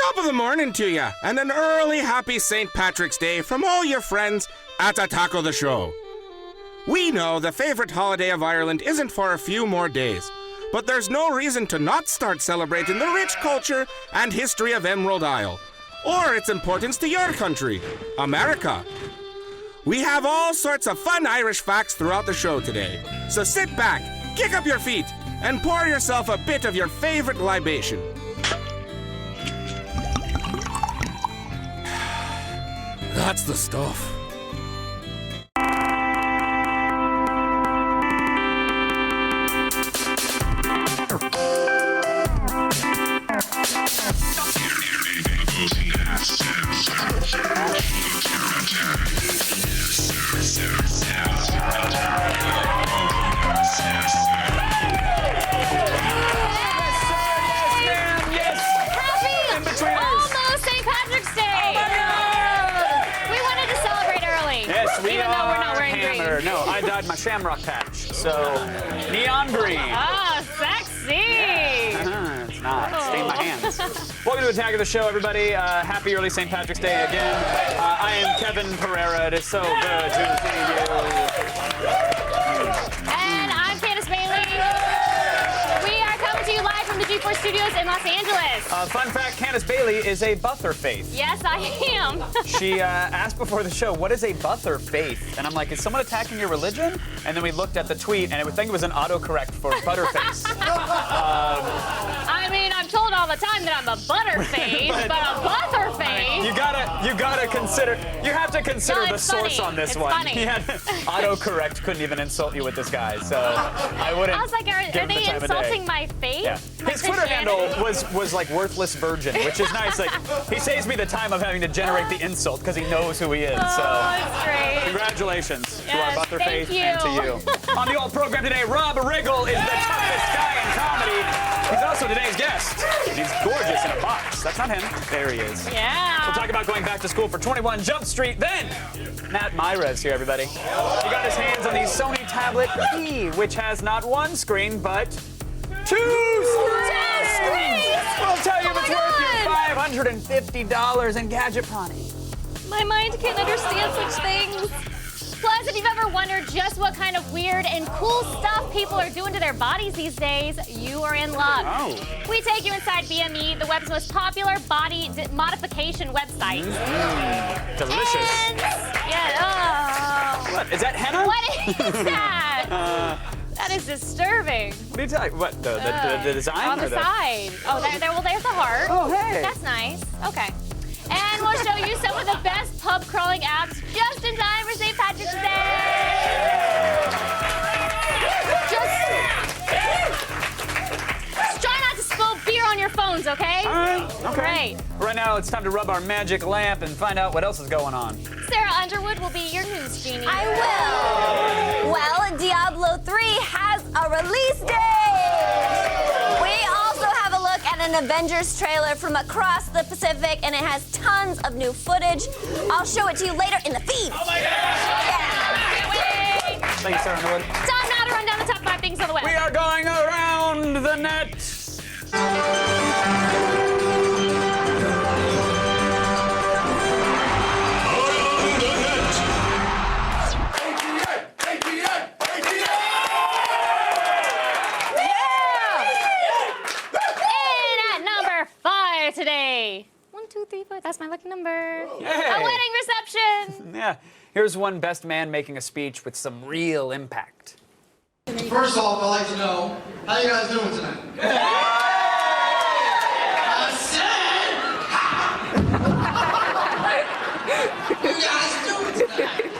Top of the morning to you, and an early happy St. Patrick's Day from all your friends at Taco the Show. We know the favourite holiday of Ireland isn't for a few more days, but there's no reason to not start celebrating the rich culture and history of Emerald Isle, or its importance to your country, America. We have all sorts of fun Irish facts throughout the show today, so sit back, kick up your feet, and pour yourself a bit of your favourite libation. That's the stuff. No, I dyed my shamrock patch, so neon green. Oh, sexy! Yeah. It's not. It stained my hands. Welcome to Attack of the Show, everybody. Happy early St. Patrick's Day again. I am Kevin Pereira. It is so good to see you. And I'm Candace Bailey. We are coming to you live from the G4 Studios in Los Angeles. Fun fact, Candace Bailey is a Buther faith. Yes, I am. She asked before the show, what is a Buther faith? And I'm like, is someone attacking your religion? And then we looked at the tweet, and I would think it was an autocorrect for Butterface. I mean, I'm told all the time that I'm a Butterface, but a Butterface. You gotta consider, you have to consider the source on this one. Funny. Autocorrect couldn't even insult you with this guy, so I wouldn't. I was like, are they insulting my faith? Yeah. His Twitter handle was like worthless virgin, which is nice. Like, he saves me the time of having to generate the insult because he knows who he is. Oh, So that's great. Congratulations to our Yes, Butler thank faith and to you. On the old program today, Rob Riggle is the toughest guy in comedy. He's also today's guest. He's gorgeous in a box. That's not him. There he is. Yeah. We'll talk about going back to school for 21 Jump Street. Then, Matt Myra is here, everybody. He got his hands on the Sony Tablet E, which has not one screen, but two screens. We'll tell you if it's worth your $550 in Gadget Pawnee. My mind can't understand such things. Plus, if you've ever wondered just what kind of weird and cool stuff people are doing to their bodies these days, you are in luck. Oh. We take you inside BME, the web's most popular body modification website. Delicious. And, yeah, oh. What, is that henna? What is that? That is disturbing. What are you talking? What, the design? On or the side. Oh, well, there's the heart. Oh, hey. That's nice. Okay. And we'll show you some of the best pub crawling apps just in time for St. Patrick's Day. Just try not to spill beer on your phones, okay? All right, okay. Great. Right now, it's time to rub our magic lamp and find out what else is going on. Sarah Underwood will be your news genie. I will. Well, Diablo 3 has a release date. We also have a look at an Avengers trailer from across the Pacific, and it has tons of new footage. I'll show it to you later in the feed. Oh my gosh! Wait. Thank you, Sarah Underwood. Time now to run down the top 5 things on the web. We are going around the net. Today. 1, 2, 3, 4. That's my lucky number. Yay. A wedding reception. Yeah. Here's one best man making a speech with some real impact. First off, I'd like to know how you guys doing tonight. I said, how you guys doing tonight?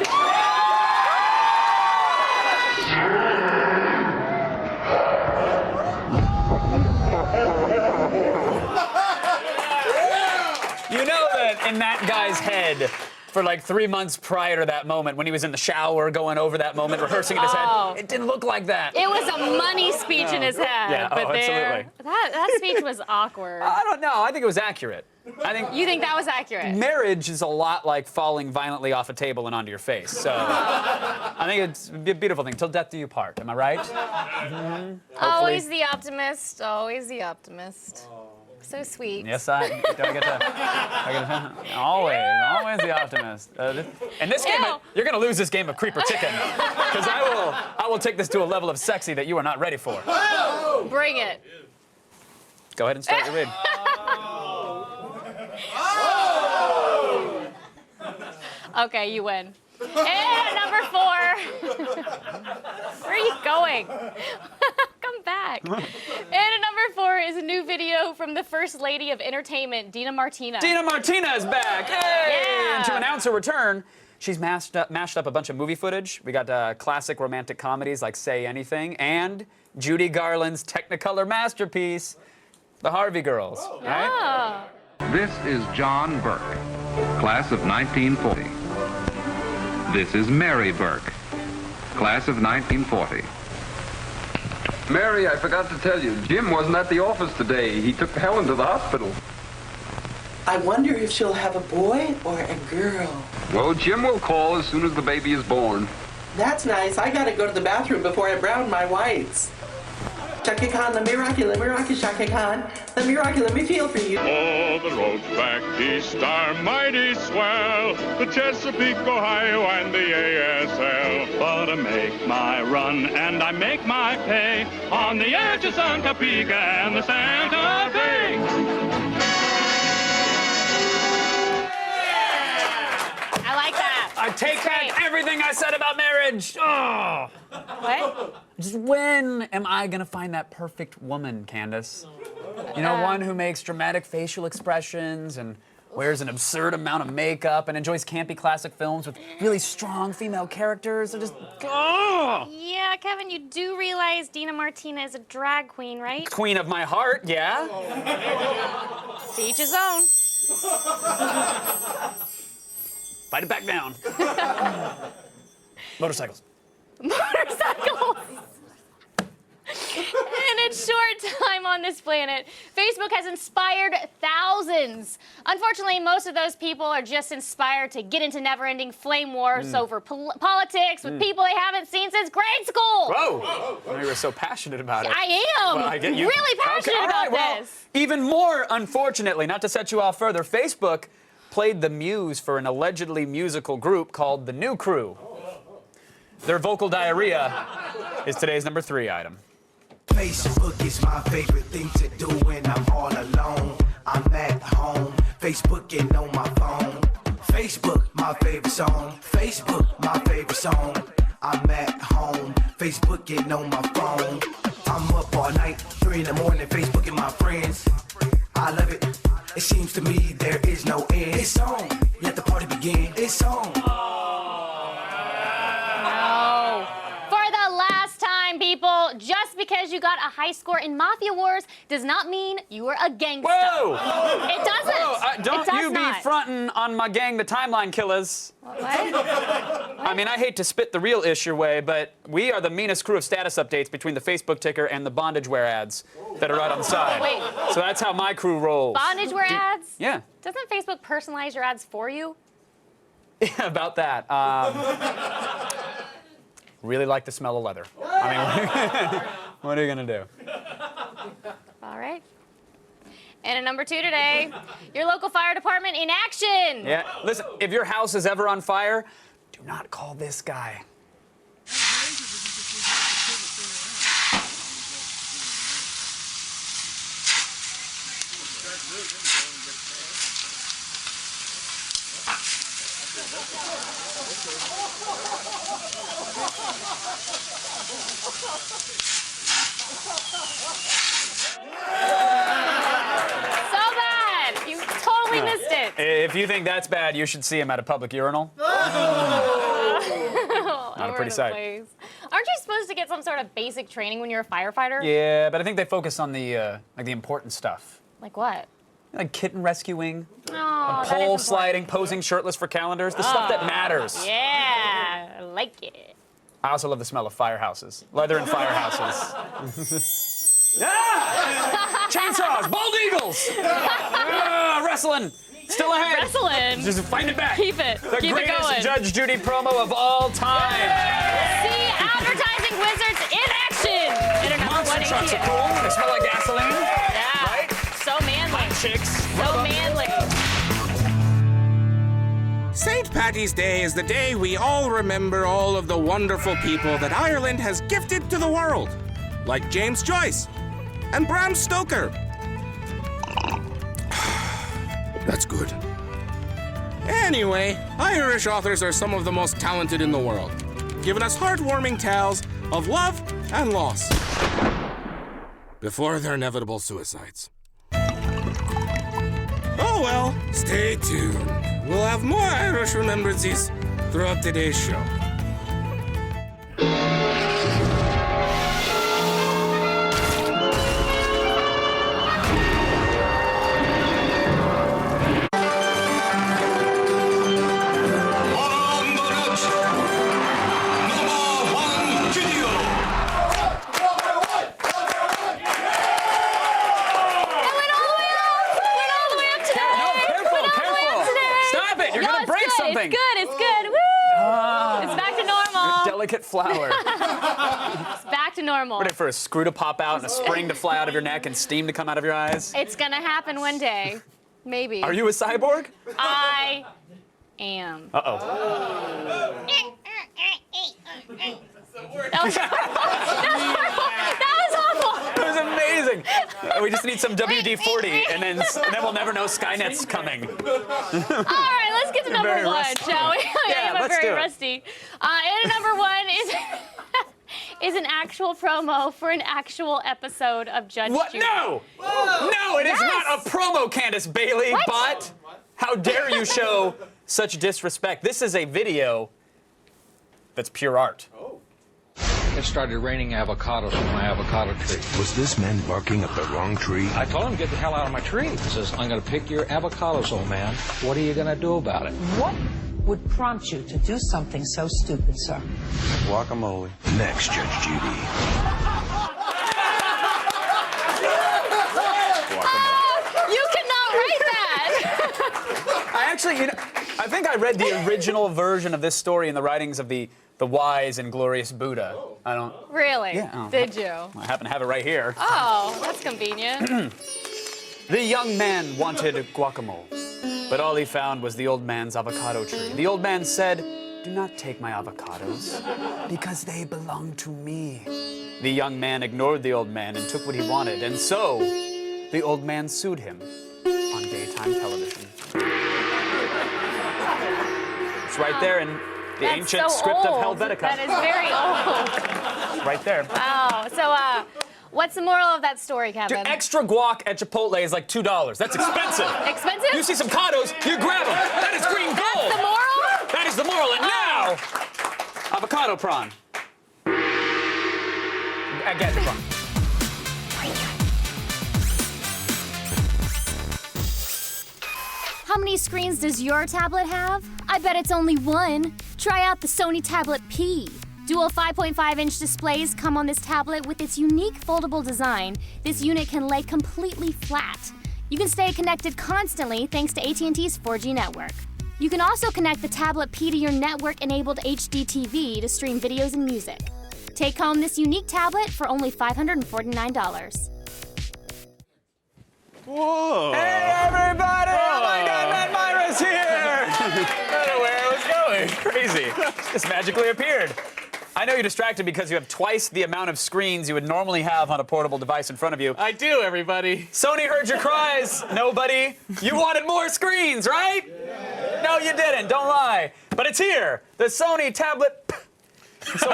You know that in that guy's head, for like 3 months prior to that moment, when he was in the shower going over that moment, rehearsing in his Oh. head, it didn't look like that. It was a money speech in his head. Yeah, but oh, absolutely. that speech was awkward. I don't know. I think it was accurate. I think You think that was accurate? marriage is a lot like falling violently off a table and onto your face. So I think it's a beautiful thing. Till death do you part. Am I right? Mm-hmm. Always the optimist. Always the optimist. So sweet. Yes, I get to always the optimist. And this game, Ew. you're gonna lose this game of creeper chicken, because I will take this to a level of sexy that you are not ready for. Bring it. Go ahead and start your read. Okay, you win. And number 4. Where are you going? Come back. And number 4 is a new video from the First Lady of Entertainment, Dina Martina. Dina Martina is back! Hey! Yeah. And to announce her return, she's mashed up a bunch of movie footage. We got classic romantic comedies like Say Anything and Judy Garland's Technicolor masterpiece, The Harvey Girls. Right? Oh. This is John Burke, class of 1940. This is Mary Burke, class of 1940. Mary, I forgot to tell you, Jim wasn't at the office today. He took Helen to the hospital. I wonder if she'll have a boy or a girl. Well, Jim will call as soon as the baby is born. That's nice. I gotta go to the bathroom before I brown my whites. Shaka Khan, let me rock you, Shaka Khan. Let me rock you, let me feel for you. Oh, the roads back east are mighty swell, the Chesapeake, Ohio, and the ASL. But I make my run and I make my pay on the edge of Santa Pica and the Santa Fe. I like that. I take Great. back everything I said about marriage. Oh. What? Just when am I gonna find that perfect woman, Candace? You know, one who makes dramatic facial expressions and wears an absurd amount of makeup and enjoys campy classic films with really strong female characters. They're just, oh! Yeah, Kevin, you do realize Dina Martina is a drag queen, right? Queen of my heart, yeah? To each his own. Fight it back down. Motorcycles. Motorcycles. In its short time on this planet, Facebook has inspired thousands. Unfortunately, most of those people are just inspired to get into never-ending flame wars over politics with people they haven't seen since grade school. Whoa! I know you were so passionate about it. I am Well, I get you. really passionate Okay, all right, about well, this. even more, unfortunately, not to set you off further, Facebook played the muse for an allegedly musical group called The New Crew. Their vocal diarrhea is today's number 3 item. Facebook is my favorite thing to do when I'm all alone. I'm at home, Facebooking on my phone. Facebook, my favorite song. Facebook, my favorite song. I'm at home, Facebooking on my phone. I'm up all night, 3 in the morning, Facebooking my friends. I love it. It seems to me there is no end. It's on, let the party begin. It's on. No. For the last time, people, just because you got a high score in Mafia Wars does not mean you are a gangster. Whoa! It doesn't. Whoa, don't it does you not. be frontin' on my gang, the Timeline Killers. What? I mean, I hate to spit the real ish your way, but we are the meanest crew of status updates between the Facebook ticker and the bondage wear ads that are right on the side. Wait. So that's how my crew rolls. Bondage wear ads? Yeah. Doesn't Facebook personalize your ads for you? Yeah, about that. Really like the smell of leather. I mean, what are you gonna do? All right. And at number 2 today, your local fire department in action. Yeah, listen, if your house is ever on fire, do not call this guy. So bad. You totally missed it. If you think that's bad, you should see him at a public urinal. Not a pretty sight. Aren't you supposed to get some sort of basic training when you're a firefighter? Yeah, but I think they focus on the like the important stuff, Like what? like kitten rescuing, Oh, that pole is sliding, posing shirtless for calendars, the stuff that matters. important. Yeah, I like it. I also love the smell of firehouses, leather and firehouses. Ah! Chainsaws, bald eagles, wrestling, still ahead. Wrestling. Just find it back. Keep it. The Keep it greatest going. Judge Judy promo of all time. See advertising wizards in action. And at number Monster trucks are 118. cool. They smell like gasoline. Yeah. Right? So manly. Patty's Day is the day we all remember all of the wonderful people that Ireland has gifted to the world, like James Joyce and Bram Stoker. That's good. Anyway, Irish authors are some of the most talented in the world, giving us heartwarming tales of love and loss before their inevitable suicides. Oh well, stay tuned. We'll have more Irish remembrances throughout today's show. It's good, it's good. Woo! It's back to normal. Delicate flower. It's back to normal. Ready for a screw to pop out and a spring to fly out of your neck and steam to come out of your eyes? It's gonna happen one day. Maybe. Are you a cyborg? I am. Uh-oh. That was horrible. That was awful. That was amazing. We just need some WD-40, and then we'll never know Skynet's coming. All right, let's get to number Very one, rusty. shall we? Yeah, I'm let's very do it. rusty. And number one is an actual promo for an actual episode of Judge What? Judy. No! No, it is not a promo, Candace Bailey, What? but how dare you show such disrespect? This is a video that's pure art. It started raining avocados from my avocado tree. Was this man barking at the wrong tree? I told him to get the hell out of my tree. He says, I'm going to pick your avocados, old man. What are you going to do about it? What would prompt you to do something so stupid, sir? Guacamole. Next, Judge Judy. You cannot write that. I think I read the original version of this story in the writings of the wise and glorious Buddha. I don't. Really? Yeah. Did you? I happen to have it right here. Oh, that's convenient. The young man wanted guacamole, but all he found was the old man's avocado tree. The old man said, "Do not take my avocados, because they belong to me." The young man ignored the old man and took what he wanted, and so the old man sued him on daytime television. It's right there in the That's ancient so script old. of Helvetica. That is very old. Right there. Wow. So, what's the moral of that story, Kevin? Dude, extra guac at Chipotle is like $2. That's expensive. Expensive? You see some cados, you grab them. That is green gold. That's the moral? That is the moral. And now, avocado prawn. I get the prawn. How many screens does your tablet have? I bet it's only one. Try out the Sony Tablet P. Dual 5.5-inch displays come on this tablet with its unique foldable design. This unit can lay completely flat. You can stay connected constantly thanks to AT&T's 4G network. You can also connect the Tablet P to your network-enabled HD TV to stream videos and music. Take home this unique tablet for only $549. Whoa. Hey, everybody! Oh my God, Matt Myra's here! I don't know where I was going. Crazy. Just magically appeared. I know you're distracted because you have twice the amount of screens you would normally have on a portable device in front of you. I do, everybody. Sony heard your cries, nobody. You wanted more screens, right? Yeah. No, you didn't. Don't lie. But it's here. The Sony Tablet. So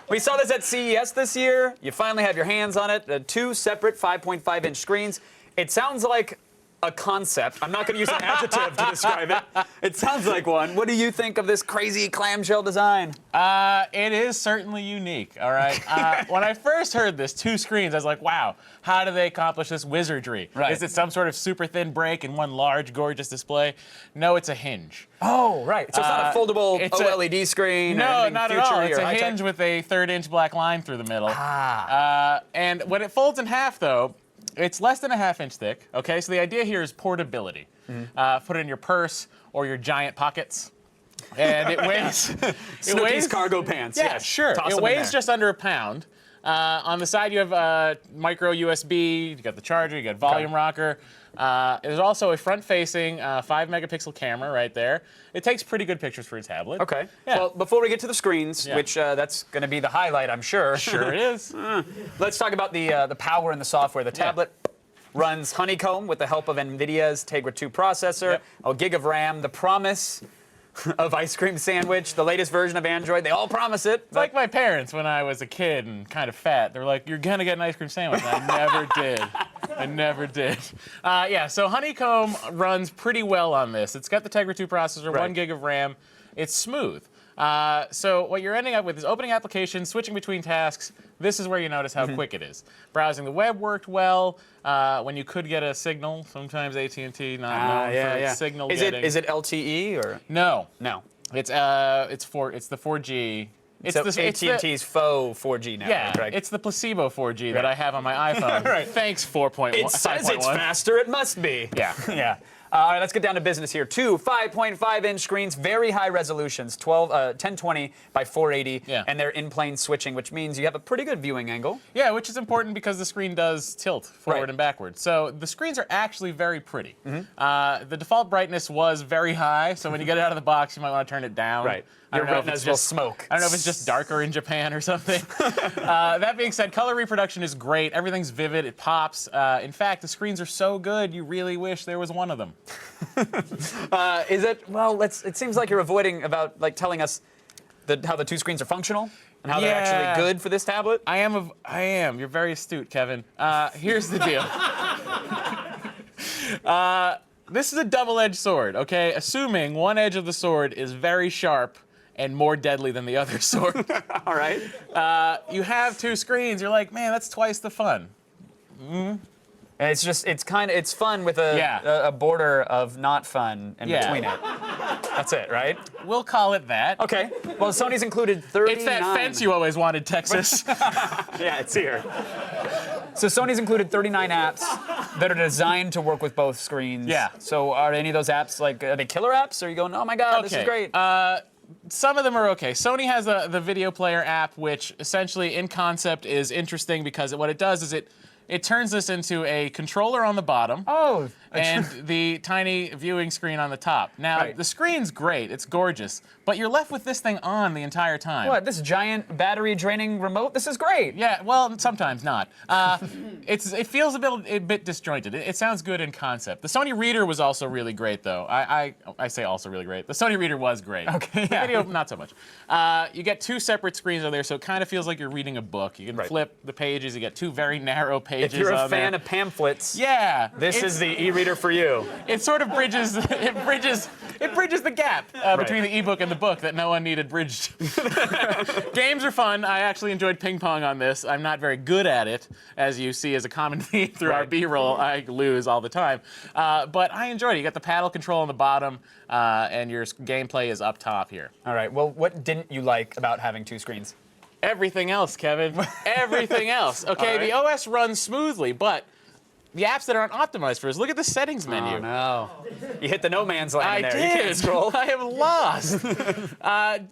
we saw this at CES this year. You finally have your hands on it. Two separate 5.5-inch screens. It sounds like a concept. I'm not going to use an adjective to describe it. It sounds like one. What do you think of this crazy clamshell design? It is certainly unique, all right? When I first heard this, two screens, I was like, wow, how do they accomplish this wizardry? Right. Is it some sort of super thin break in one large, gorgeous display? No, it's a hinge. Oh, right. So it's not a foldable OLED screen? No, or not at all. It's a high-tech? hinge with a 3rd-inch black line through the middle. Ah. And when it folds in half, though, it's less than a ½ inch thick, okay? So the idea here is portability. Put it in your purse or your giant pockets. And it weighs... Snooki's cargo pants, Yeah, yes. sure. Toss It them in weighs there. just under a pound. On the side, you have micro USB. You got the charger. You got volume rocker. There's also a front-facing 5-megapixel camera right there. It takes pretty good pictures for a tablet. Okay. Yeah. Well, before we get to the screens, which that's going to be the highlight, I'm sure. Sure it is. Let's talk about the power and the software. The tablet runs Honeycomb with the help of NVIDIA's Tegra 2 processor, a gig of RAM, the promise of ice cream sandwich, the latest version of Android. They all promise it. It's like my parents when I was a kid and kind of fat. They were like, "You're gonna get an ice cream sandwich." And I never did. I never did. So Honeycomb runs pretty well on this. It's got the Tegra 2 processor, 1 gig of RAM. It's smooth. So what you're ending up with is opening applications, switching between tasks. This is where you notice how quick it is. Browsing the web worked well. When you could get a signal, sometimes AT&T not known for signal getting. Is it LTE or? No. No. It's the 4G. It's so the AT&T's faux 4G network, yeah, right? it's the placebo 4G that I have on my iPhone. Right. Thanks, 4.1. It says it's faster. It must be. Yeah. Yeah. All right, let's get down to business here. 2 5.5-inch screens, very high resolutions, 1020 by 480, and they're in-plane switching, which means you have a pretty good viewing angle. Yeah, which is important because the screen does tilt forward and backward. So the screens are actually very pretty. The default brightness was very high, so when you get it out of the box, you might want to turn it down. Right. I don't know if it's just smoke. I don't know if it's just darker in Japan or something. That being said, color reproduction is great. Everything's vivid. It pops. In fact, the screens are so good, you really wish there was one of them. Is it? Well, it seems like you're avoiding about telling us how the two screens are functional and how they're actually good for this tablet. I am. You're very astute, Kevin. Here's the deal. This is a double-edged sword, okay? Assuming one edge of the sword is very sharp and more deadly than the other sword. All right. You have two screens. You're like, man, that's twice the fun. And it's fun with a border of not fun in between it. That's it, right? We'll call it that. Okay. Well, Sony's included 39. It's that fence you always wanted, Texas. Yeah, it's here. So Sony's included 39 apps that are designed to work with both screens. Yeah. So are any of those apps are they killer apps? Or are you going, oh my God, this is great? Some of them are okay. Sony has the video player app, which essentially in concept is interesting because what it does is it turns this into a controller on the bottom and the tiny viewing screen on the top. Now, the screen's great. It's gorgeous. But you're left with this thing on the entire time. What, this giant battery-draining remote? This is great. Yeah, well, sometimes not. It feels a bit disjointed. It sounds good in concept. The Sony Reader was also really great, though. I say also really great. The Sony Reader was great. Okay, The video, not so much. You get two separate screens on there, so it kind of feels like you're reading a book. You can flip the pages. You get two very narrow pages. If you're a on fan there. of pamphlets, this is the e-reader for you. It sort of bridges the gap between the ebook and the book that no one needed bridged. Games are fun. I actually enjoyed ping pong on this. I'm not very good at it, as you see as a common theme through our B-roll. I lose all the time, but I enjoyed it. You got the paddle control on the bottom, and your gameplay is up top here. All right. Well, what didn't you like about having two screens? Everything else, Kevin. Everything else. Okay, the OS runs smoothly, but the apps that aren't optimized for us. Look at the settings menu. Oh, no. You hit the no man's land there. I did. You can't scroll. I am lost.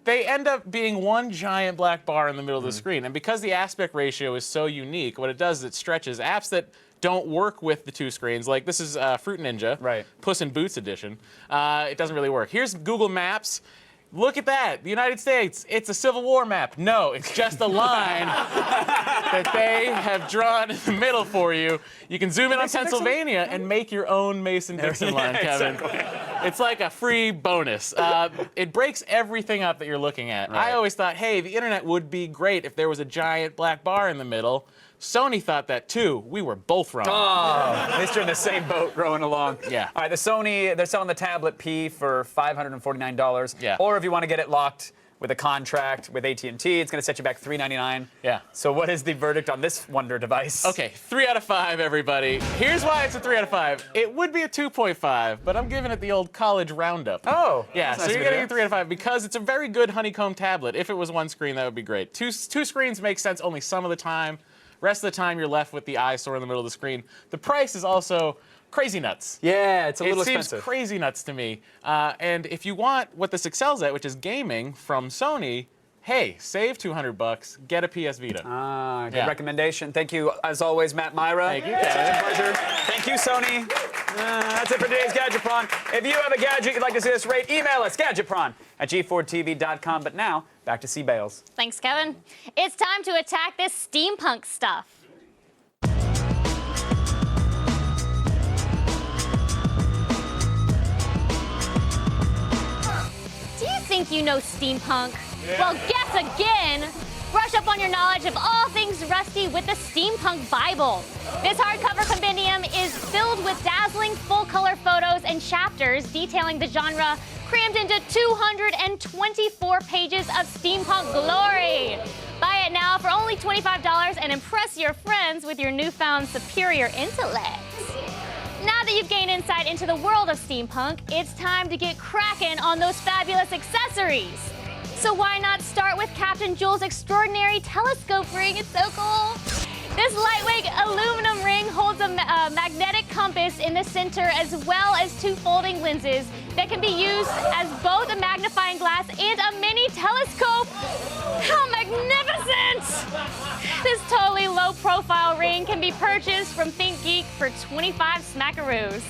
They end up being one giant black bar in the middle of the screen. And because the aspect ratio is so unique, what it does is it stretches apps that don't work with the two screens. Like this is Fruit Ninja, Puss in Boots edition. It doesn't really work. Here's Google Maps. Look at that, the United States. It's a Civil War map. No, it's just a line that they have drawn in the middle for you. You can zoom in on Pennsylvania and make your own Mason-Dixon line, Kevin. Exactly. It's like a free bonus. It breaks everything up that you're looking at. I always thought, hey, the internet would be great if there was a giant black bar in the middle. Sony thought that too. We were both wrong. Oh, at least you're in the same boat rowing along. Yeah. All right, the Sony, they're selling the Tablet P for $549. Yeah. Or if you want to get it locked with a contract with AT&T, it's going to set you back $399. Yeah. So what is the verdict on this wonder device? Okay, 3 out of 5, everybody. Here's why it's a 3 out of 5. It would be a 2.5, but I'm giving it the old college roundup. Oh. Yeah, that's so nice you're to getting hear. a 3 out of 5 because it's a very good honeycomb tablet. If it was one screen, that would be great. Two screens make sense only some of the time. Rest of the time, you're left with the eyesore in the middle of the screen. The price is also crazy nuts. Yeah, it's a little expensive. It expensive. seems crazy nuts to me. And if you want what this excels at, which is gaming from Sony, hey, save $200, get a PS Vita. Good recommendation. Thank you, as always, Matt Myra. Thank you. It's such a pleasure. Thank you, Sony. That's it for today's Gadgetpron. If you have a gadget you'd like to see us rate, email us, gadgetpron@g4tv.com. But now, back to C. Bales. Thanks, Kevin. It's time to attack this steampunk stuff. Do you think you know steampunk? Well, guess again. Brush up on your knowledge of all things Rusty with the Steampunk Bible. This hardcover compendium is filled with dazzling full-color photos and chapters detailing the genre, crammed into 224 pages of steampunk glory. Buy it now for only $25 and impress your friends with your newfound superior intellect. Now that you've gained insight into the world of steampunk, it's time to get cracking on those fabulous accessories. So why not start with Captain Jules' extraordinary telescope ring? It's so cool. This lightweight aluminum ring holds a magnetic compass in the center as well as 2 folding lenses that can be used as both a magnifying glass and a mini telescope. How magnificent! This totally low-profile ring can be purchased from ThinkGeek for 25 smackaroos.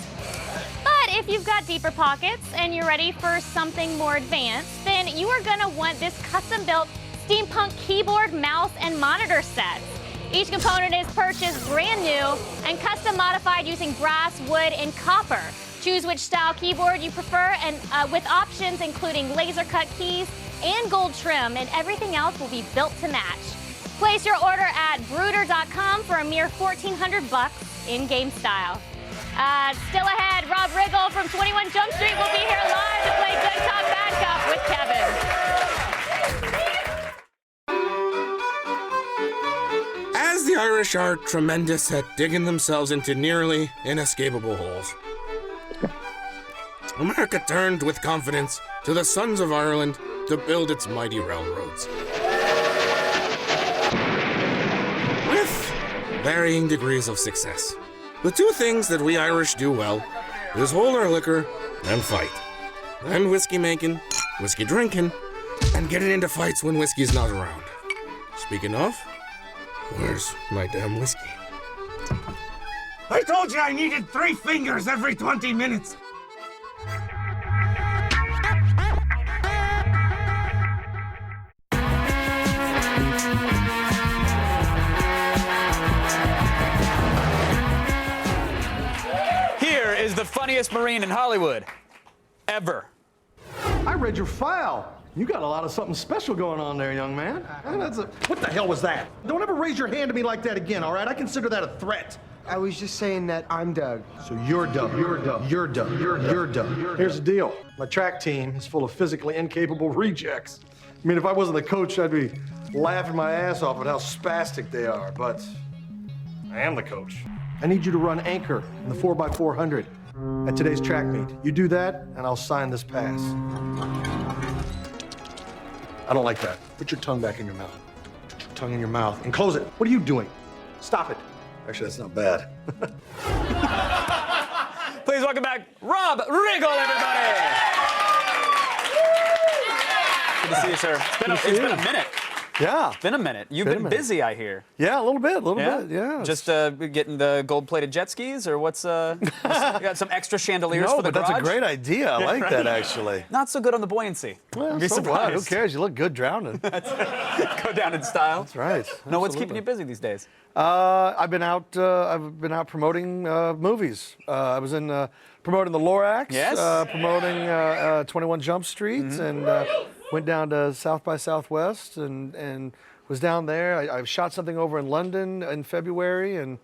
But if you've got deeper pockets and you're ready for something more advanced, then you are gonna want this custom-built steampunk keyboard, mouse, and monitor set. Each component is purchased brand new and custom modified using brass, wood, and copper. Choose which style keyboard you prefer, and with options including laser-cut keys and gold trim, and everything else will be built to match. Place your order at Brooder.com for a mere $1,400 in-game style. Still ahead, Rob Riggle from 21 Jump Street will be here live to play Good Cop, Bad Cop with Kevin. As the Irish are tremendous at digging themselves into nearly inescapable holes, America turned with confidence to the sons of Ireland to build its mighty railroads. With varying degrees of success. The 2 things that we Irish do well is hold our liquor and fight. And whiskey making, whiskey drinking, and getting into fights when whiskey's not around. Speaking of, where's my damn whiskey? I told you I needed 3 fingers every 20 minutes. Here is the funniest Marine in Hollywood ever. I read your file. You got a lot of something special going on there, young man. What the hell was that? Don't ever raise your hand to me like that again, all right? I consider that a threat. I was just saying that I'm Doug. So you're Doug. You're Doug. You're Doug. You're Doug. Here's the deal. My track team is full of physically incapable rejects. I mean, if I wasn't the coach, I'd be laughing my ass off at how spastic they are, but I am the coach. I need you to run anchor in the 4x400 at today's track meet. You do that, and I'll sign this pass. I don't like that. Put your tongue back in your mouth. Put your tongue in your mouth and close it. What are you doing? Stop it. Actually, that's not bad. Please welcome back Rob Riggle, everybody. Good to see you, sir. It's been a minute. Yeah. It's been a minute. You've been busy, I hear. Yeah, a little bit, yeah. Just getting the gold-plated jet skis, or what's, you got some extra chandeliers for the garage? That's a great idea. I like that, actually. Not so good on the buoyancy. Well, You'd be so surprised. what? Who cares? You look good drowning. Go down in style. That's right. No, what's keeping you busy these days? I've been out promoting movies. I was in promoting the Lorax. Yes. Promoting 21 Jump Street, and went down to South by Southwest and was down there. I shot something over in London in February, and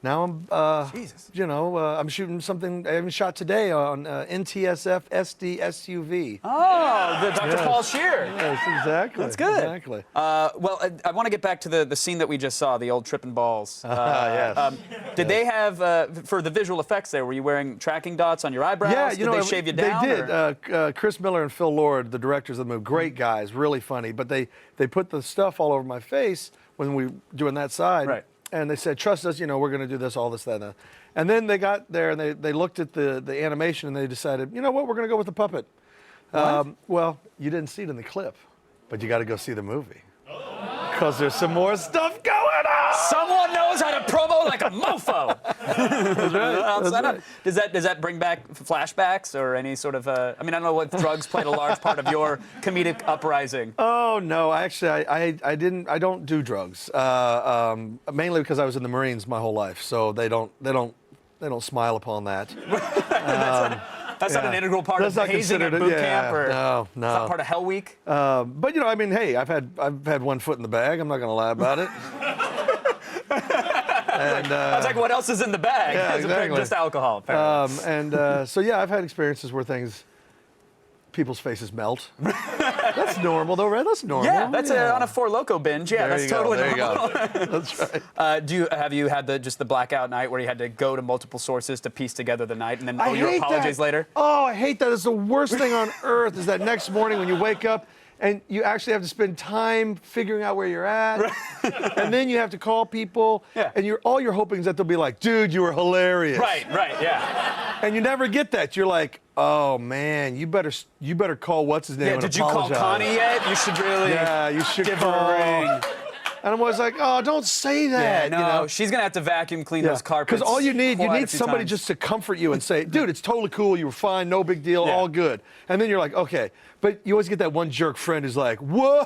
now I'm, I'm shooting something I even shot today on NTSF SD SUV. Oh, the Dr. Paul Scheer. Yes, exactly. That's good. Exactly. Well, I want to get back to the scene that we just saw, the old tripping balls. Yes. Did they have, for the visual effects there, were you wearing tracking dots on your eyebrows? Yeah, did they shave you down? They did. Chris Miller and Phil Lord, the directors of the movie, great guys, really funny. But they put the stuff all over my face when we were doing that side. Right. And they said, trust us, we're going to do this, all this, that, and that. And then they got there and they looked at the animation and they decided, you know what, we're going to go with the puppet. Well, you didn't see it in the clip. but you got to go see the movie. Because there's some more stuff going on. Someone knows how to promo like a mofo. That's right. Does that bring back flashbacks or any sort of? I mean, I don't know what drugs played a large part of your comedic uprising. Oh no, actually, I don't do drugs. Mainly because I was in the Marines my whole life, so they don't smile upon that. That's not an integral part of hazing at boot camp, or no. It's not part of Hell Week. But I mean, hey, I've had one foot in the bag. I'm not going to lie about it. And I was like, what else is in the bag? Yeah, exactly. Just alcohol. So yeah, I've had experiences where people's faces melt. That's normal, though, right? That's normal. Yeah, that's on a Four Loko binge. Yeah, that's totally normal. That's right. Have you had the blackout night where you had to go to multiple sources to piece together the night and then your apologies later? Oh, I hate that. It's the worst thing on earth. Is that next morning when you wake up and you actually have to spend time figuring out where you're at, and then you have to call people, and all you're hoping is that they'll be like, "Dude, you were hilarious." Right, yeah. And you never get that. You're like, "Oh man, you better call what's his name and did you apologize." call Connie yet? You should really. Yeah, you should give call her a ring. And I'm always like, "Oh, don't say that." Yeah, no, she's gonna have to vacuum clean those carpets. Because all you need somebody times. just to comfort you and say, "Dude, it's totally cool. You were fine. No big deal. All good." And then you're like, "Okay." But you always get that one jerk friend who's like, "Whoa,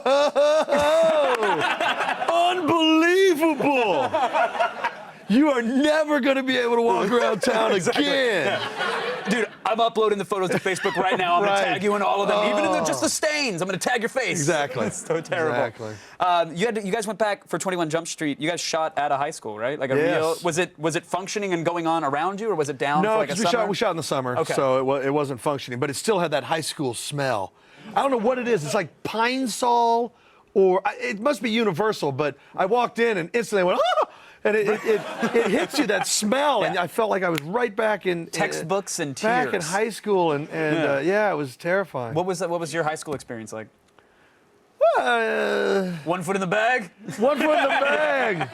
unbelievable! You are never going to be able to walk around town again." Yeah. Dude, I'm uploading the photos to Facebook right now. I'm going to tag you in all of them, even in just the stains. I'm going to tag your face. Exactly. It's so terrible. Exactly. You guys went back for 21 Jump Street. You guys shot at a high school, right? Like a real. Was it functioning and going on around you, or was it down for like a summer? No, we shot in the summer, okay. so it wasn't functioning, but it still had that high school smell. I don't know what it is. It's like Pine Sol, or it must be Universal. But I walked in and instantly went, "Ah!" And it hits you, that smell, and I felt like I was right back in textbooks and tears. Back in high school, and it was terrifying. What was your high school experience like? 1 foot in the bag. 1 foot in the bag.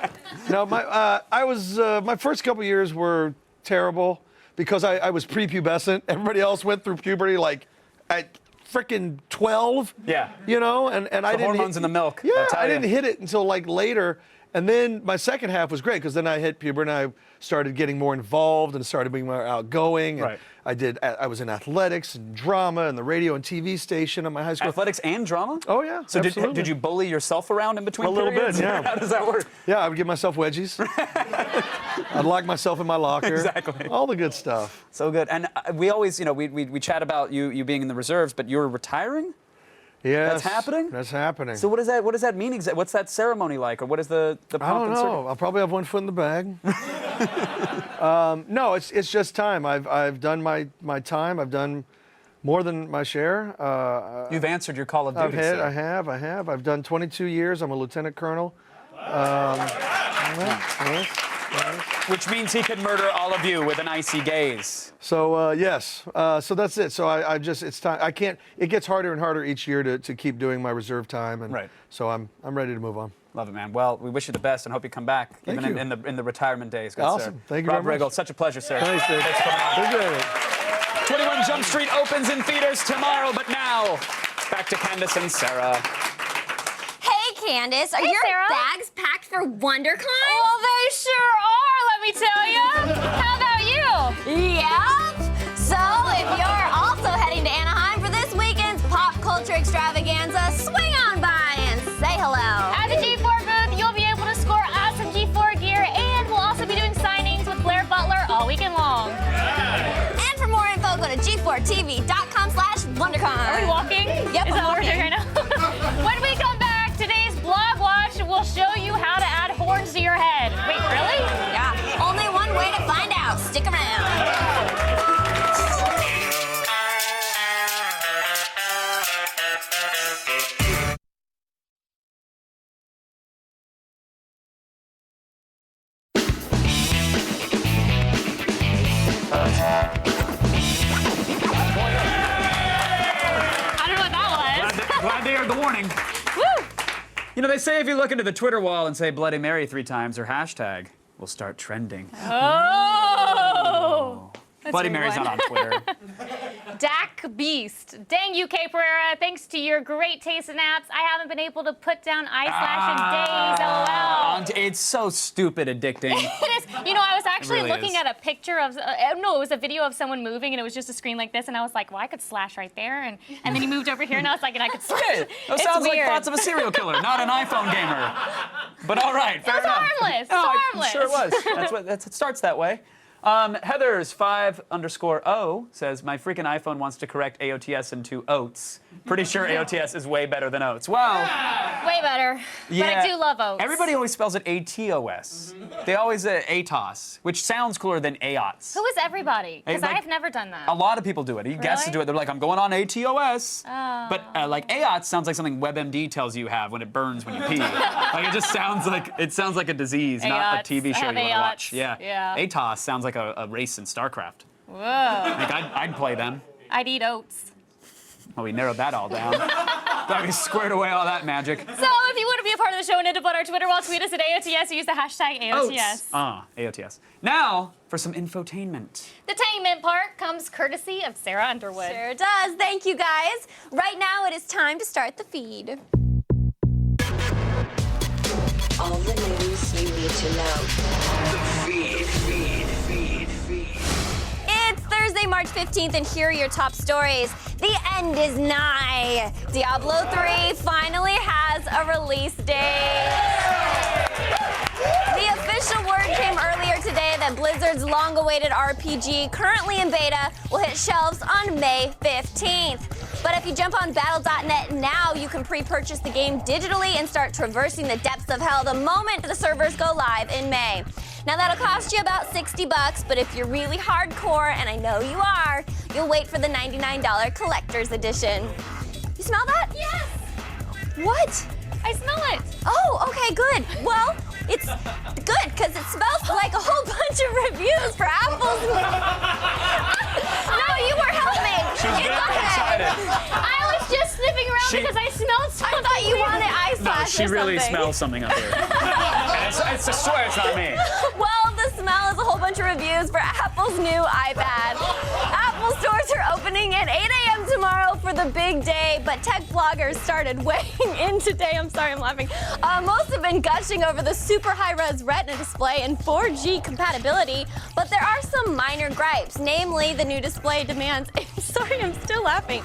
No, my first couple years were terrible because I was prepubescent. Everybody else went through puberty like at frickin' 12. Yeah. And I didn't hormones in the milk. Yeah, I didn't hit it until like later. And then my second half was great because then I hit puberty and I started getting more involved and started being more outgoing. And I was in athletics and drama and the radio and TV station at my high school. Athletics and drama? Oh yeah. So absolutely. did you bully yourself around in between? A little periods? bit, yeah. How does that work? Yeah, I would give myself wedgies. I'd lock myself in my locker. Exactly. All the good stuff. So good. And we always, we chat about you being in the reserves, but you're retiring? Yes. That's happening? That's happening. So what does that mean exactly? What's that ceremony like, or what is the pomp I don't and know. circumstance? I'll probably have 1 foot in the bag. No, it's just time. I've done my time. I've done more than my share. You've answered your call of duty. I have. I've done 22 years. I'm a lieutenant colonel. Yes. Which means he could murder all of you with an icy gaze. So yes. So that's it. So I just it's time. I can't. It gets harder and harder each year to keep doing my reserve time. And so I'm ready to move on. Love it, man. Well, we wish you the best and hope you come back Thank even you. in the retirement days. Good, Awesome. Sir. Thank you Rob very much. Riggle, such a pleasure, sir. Thanks, Dave. Thanks for coming on. Thank you. 21 Jump Street opens in theaters tomorrow, but now back to Candace and Sarah. Hey, Candace, are your bags packed for WonderCon? Well, they sure are, let me tell you. How about you? Yep. So, if you're also heading to Anaheim for this weekend's pop culture extravaganza, swing on by and say hello. At the G4 booth, you'll be able to score awesome G4 gear, and we'll also be doing signings with Blair Butler all weekend long. And for more info, go to g4tv.com/WonderCon. Are we walking? Yep, Is that what we're doing right now? When we come back, today's Blog Watch will show you how to add horns to your head. Wait, really? Yeah, only one way to find out. Stick around. I don't know what that was. Glad they heard the warning. Woo! You know, they say if you look into the Twitter wall and say Bloody Mary 3 times or hashtag, we'll start trending. Oh! That's Bloody a Mary's one. not on Twitter. Dak Beast. Dang you, K. Pereira. Thanks to your great taste in apps, I haven't been able to put down iSlash in days. LOL. It's so stupid addicting. It is. You know, I was actually really looking is. at a picture of, no, it was a video of someone moving, and it was just a screen like this, and I was like, well, I could slash right there, and then he moved over here, and I was like, and I could slash. Hey, that sounds like thoughts of a serial killer, not an iPhone gamer. But all right, fair enough. Harmless. No, Harmless. Sure it was. It starts that way. Heather's 5_O says, my freaking iPhone wants to correct AOTS into oats. Pretty sure AOTS is way better than oats. Well, way better. But I do love oats. Everybody always spells it ATOS. They always ATOS, which sounds cooler than AOTS. Who is everybody? Because Like, I've never done that. A lot of people do it. Guests do it. They're like, I'm going on ATOS. Oh. But like AOTS sounds like something WebMD tells you have when it burns when you pee. Like it just sounds like a disease, not a TV show you want to watch. Yeah. ATOS sounds like a race in StarCraft. Whoa. Like I'd play them. I'd eat oats. Well, we narrowed that all down. Glad we squared away all that magic. So if you want to be a part of the show and hit up on our Twitter wall, tweet us at AOTS or use the hashtag AOTS. AOTS. Now for some infotainment. The tainment part comes courtesy of Sarah Underwood. Sure does. Thank you, guys. Right now, it is time to start the feed. All the news you need to know. The feed. It's Thursday, March 15th, and here are your top stories. The end is nigh. Diablo 3 finally has a release date. The official word came earlier today that Blizzard's long-awaited RPG, currently in beta, will hit shelves on May 15th. But if you jump on Battle.net now, you can pre-purchase the game digitally and start traversing the depths of hell the moment the servers go live in May. Now that'll cost you about $60, but if you're really hardcore, and I know you are, you'll wait for the $99 collector's edition. You smell that? Yes. What? I smell it. Oh, okay, good. Well, it's good because it smells like a whole bunch of reviews for apples. No, you were helping. She's It's very okay. excited. I was just sniffing around because I smelled something. I thought you wanted ice No, flash she or really something. smells something up here. I swear it's not me. Well, the smell is a whole bunch of reviews for Apple's new iPad. Apple stores are opening at 8 a.m. tomorrow for the big day, but tech bloggers started weighing in today. I'm sorry, I'm laughing. Most have been gushing over the super high-res Retina display and 4G compatibility, but there are some minor gripes. Namely, the new display demands. Sorry, I'm still laughing.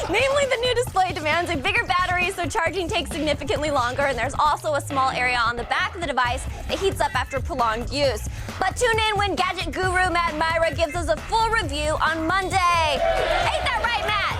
Namely, the new display demands a bigger battery, so charging takes significantly longer, and there's also a small area on the back of the device that heats up after prolonged use. But tune in when gadget guru Matt Myra gives us a full review on Monday. Ain't that right, Matt?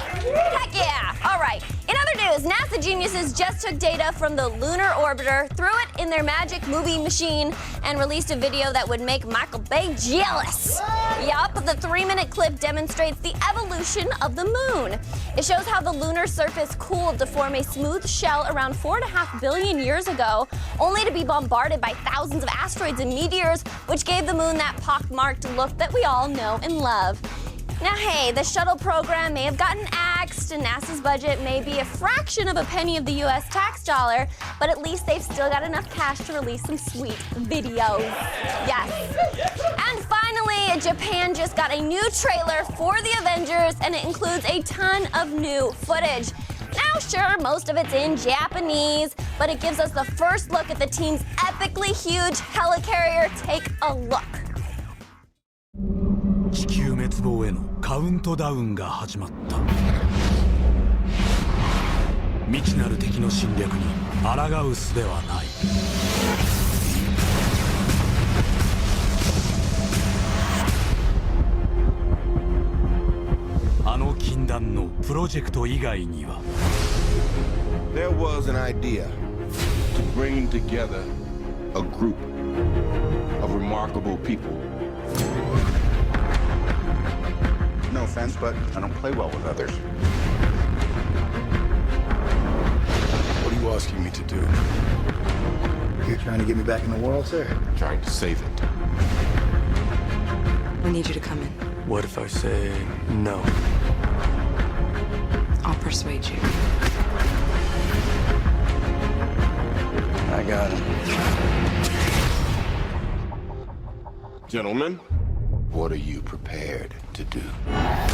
Heck yeah. All right. In other news, NASA geniuses just took data from the lunar orbiter, threw it in their magic movie machine, and released a video that would make Michael Bay jealous. Yup, the 3-minute clip demonstrates the evolution of the moon. It shows how the lunar surface cooled to form a smooth shell around 4.5 billion years ago, only to be bombarded by thousands of asteroids and meteors, which gave the moon that pockmarked look that we all know and love. Now, hey, the shuttle program may have gotten axed, and NASA's budget may be a fraction of a penny of the U.S. tax dollar, but at least they've still got enough cash to release some sweet videos. Yes. And finally, Japan just got a new trailer for the Avengers, and it includes a ton of new footage. Now, sure, most of it's in Japanese, but it gives us the first look at the team's epically huge helicarrier. Take a look. 地球滅亡へのカウントダウンが始まった未知なる敵の侵略に抗う術はないあの禁断のプロジェクト以外には There was an idea to bring together a group of remarkable people. No offense, but I don't play well with others. What are you asking me to do? You're trying to get me back in the world, sir? I'm trying to save it. We need you to come in. What if I say no? I'll persuade you. I got him. Gentlemen, What are you prepared to do? I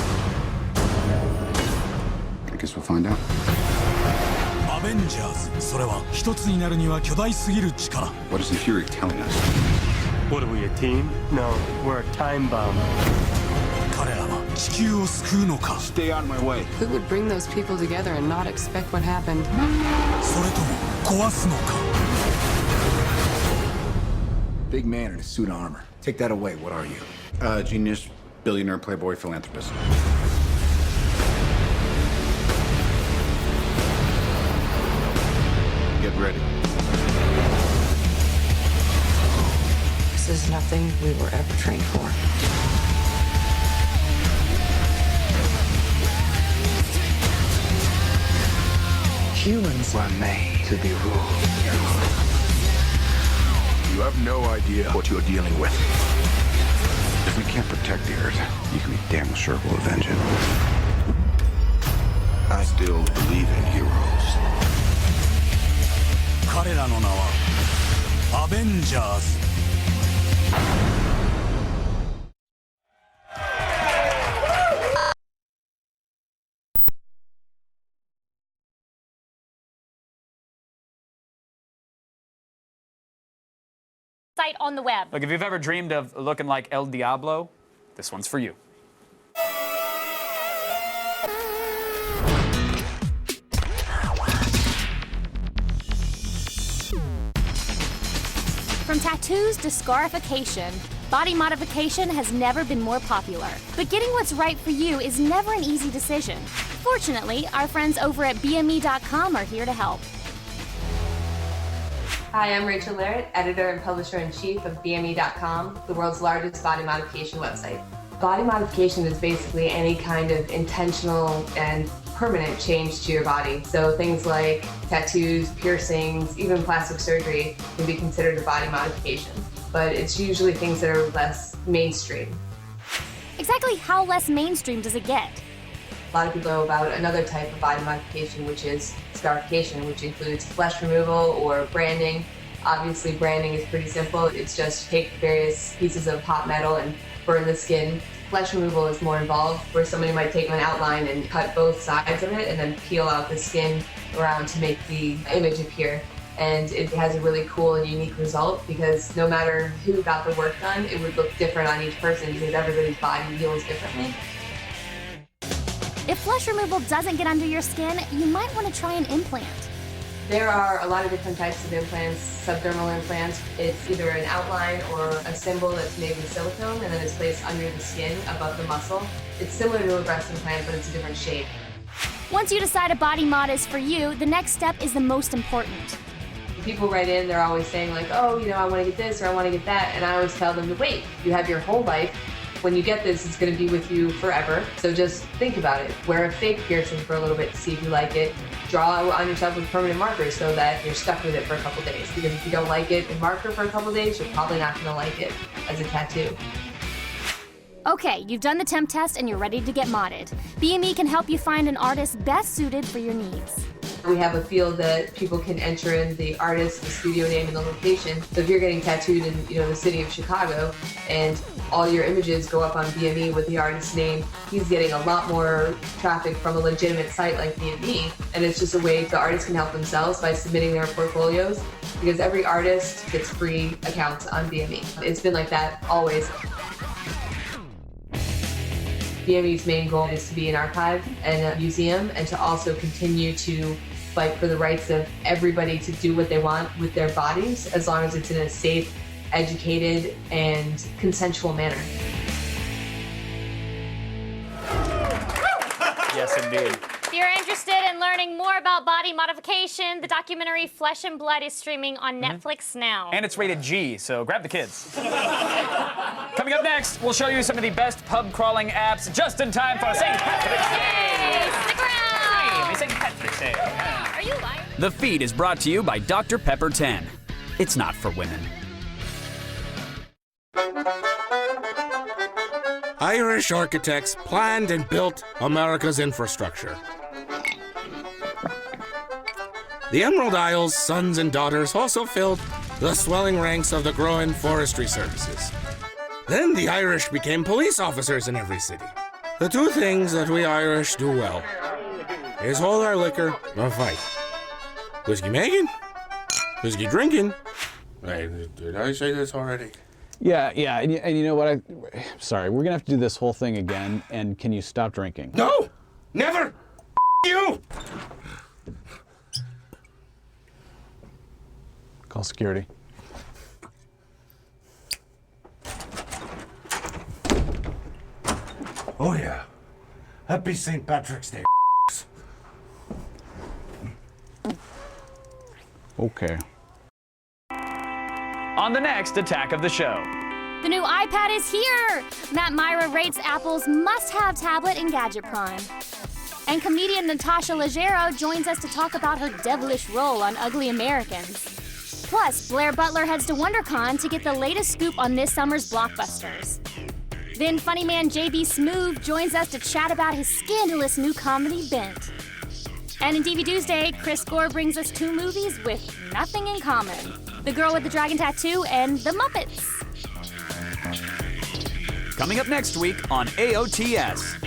guess we'll find out. Avengers それは一つになるには巨大すぎる力 What is the Fury telling us? What are we, a team? No, we're a time bomb. 彼らは地球を救うのか Stay out of my way. Who would bring those people together and not expect what happened? それとも壊すのか Big man in a suit of armor. Take that away. What are you? Genius, billionaire, playboy, philanthropist. Get ready. This is nothing we were ever trained for. Humans were made to be ruled. You have no idea what you're dealing with. If we can't protect the Earth, you can be damn sure we'll avenge it. I still believe in heroes. 彼らの名はアベンジャーズ Site on the web. Look, if you've ever dreamed of looking like El Diablo, this one's for you. From tattoos to scarification, body modification has never been more popular. But getting what's right for you is never an easy decision. Fortunately, our friends over at BME.com are here to help. Hi, I'm Rachel Larrett, editor and publisher-in-chief of BME.com, the world's largest body modification website. Body modification is basically any kind of intentional and permanent change to your body. So things like tattoos, piercings, even plastic surgery can be considered a body modification. But it's usually things that are less mainstream. Exactly how less mainstream does it get? A lot of people know about another type of body modification, which is scarification, which includes flesh removal or branding. Obviously, branding is pretty simple. It's just take various pieces of hot metal and burn the skin. Flesh removal is more involved, where somebody might take an outline and cut both sides of it and then peel out the skin around to make the image appear. And it has a really cool and unique result because no matter who got the work done, it would look different on each person because everybody's body heals differently. If flesh removal doesn't get under your skin, you might want to try an implant. There are a lot of different types of implants, subdermal implants. It's either an outline or a symbol that's made with silicone and then it's placed under the skin above the muscle. It's similar to a breast implant, but it's a different shape. Once you decide a body mod is for you, the next step is the most important. When people write in, they're always saying like, oh, you know, I want to get this or I want to get that. And I always tell them to wait. You have your whole life. When you get this, it's going to be with you forever. So just think about it. Wear a fake piercing for a little bit to see if you like it. Draw on yourself with permanent markers so that you're stuck with it for a couple days. Because if you don't like it in marker for a couple days, you're probably not going to like it as a tattoo. Okay, you've done the temp test and you're ready to get modded. BME can help you find an artist best suited for your needs. We have a field that people can enter in the artist, the studio name, and the location. So if you're getting tattooed in, the city of Chicago, and all your images go up on BME with the artist's name, he's getting a lot more traffic from a legitimate site like BME. And it's just a way the artists can help themselves by submitting their portfolios, because every artist gets free accounts on BME. It's been like that always. BME's main goal is to be an archive and a museum, and to also continue to fight for the rights of everybody to do what they want with their bodies, as long as it's in a safe, educated, and consensual manner. Yes, indeed. If you're interested in learning more about body modification, the documentary Flesh and Blood is streaming on Netflix now. And it's rated G, so grab the kids. Coming up next, we'll show you some of the best pub crawling apps just in time for St. Patrick's Day. Stick around. Hey, St. Patrick's Day. Are you lying? The feed is brought to you by Dr. Pepper 10. It's not for women. Irish architects planned and built America's infrastructure. The Emerald Isle's sons and daughters also filled the swelling ranks of the growing forestry services. Then the Irish became police officers in every city. The two things that we Irish do well is hold our liquor or fight. Whiskey making, whiskey drinking. Wait, did I say this already? Yeah, and you know what? Sorry, we're gonna have to do this whole thing again. And can you stop drinking? No, never. You. Call security. Oh yeah. Happy St. Patrick's Day. Okay. On the next attack of the show. The new iPad is here! Matt Myra rates Apple's must-have tablet in Gadget Prime. And comedian Natasha Leggero joins us to talk about her devilish role on Ugly Americans. Plus, Blair Butler heads to WonderCon to get the latest scoop on this summer's blockbusters. Then funny man JB Smoove joins us to chat about his scandalous new comedy Bent. And in TV Tuesday, Chris Gore brings us two movies with nothing in common. The Girl with the Dragon Tattoo and The Muppets. Coming up next week on AOTS.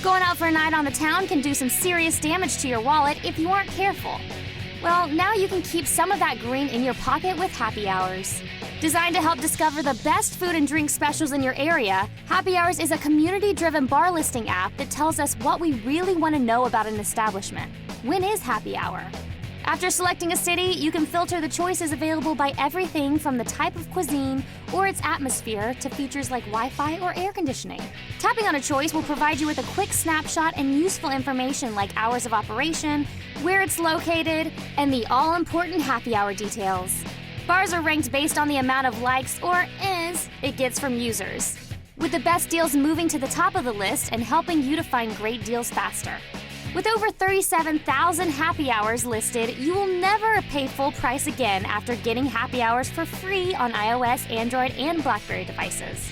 Going out for a night on the town can do some serious damage to your wallet if you aren't careful. Well, now you can keep some of that green in your pocket with Happy Hours. Designed to help discover the best food and drink specials in your area, Happy Hours is a community-driven bar listing app that tells us what we really want to know about an establishment. When is Happy Hour? After selecting a city, you can filter the choices available by everything from the type of cuisine or its atmosphere to features like Wi-Fi or air conditioning. Tapping on a choice will provide you with a quick snapshot and useful information like hours of operation, where it's located, and the all-important happy hour details. Bars are ranked based on the amount of likes or ehs it gets from users, with the best deals moving to the top of the list and helping you to find great deals faster. With over 37,000 happy hours listed, you will never pay full price again after getting happy hours for free on iOS, Android, and BlackBerry devices.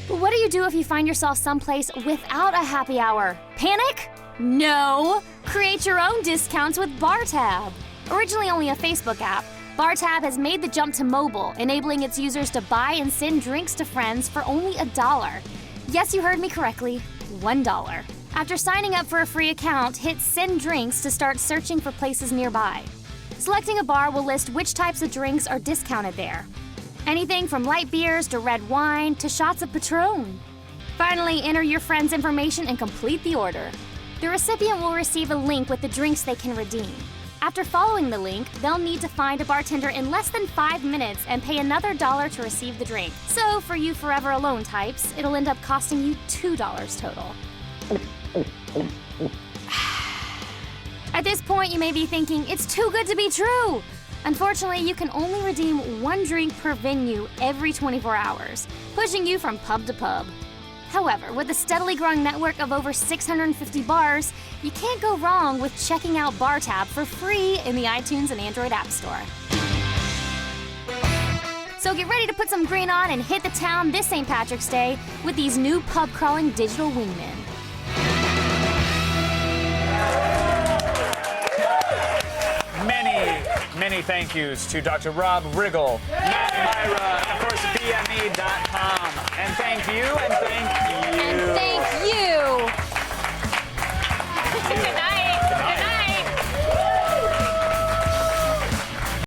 But what do you do if you find yourself someplace without a happy hour? Panic? No! Create your own discounts with BarTab. Originally only a Facebook app, BarTab has made the jump to mobile, enabling its users to buy and send drinks to friends for only $1. Yes, you heard me correctly, $1. After signing up for a free account, hit Send Drinks to start searching for places nearby. Selecting a bar will list which types of drinks are discounted there. Anything from light beers to red wine to shots of Patron. Finally, enter your friend's information and complete the order. The recipient will receive a link with the drinks they can redeem. After following the link, they'll need to find a bartender in less than 5 minutes and pay another $1 to receive the drink. So, for you forever alone types, it'll end up costing you $2 total. At this point, you may be thinking, it's too good to be true! Unfortunately, you can only redeem one drink per venue every 24 hours, pushing you from pub to pub. However, with a steadily growing network of over 650 bars, you can't go wrong with checking out BarTab for free in the iTunes and Android App Store. So get ready to put some green on and hit the town this St. Patrick's Day with these new pub-crawling digital wingmen. Many thank yous to Dr. Rob Riggle, Matt Myra, and of course, BME.com. And thank you, and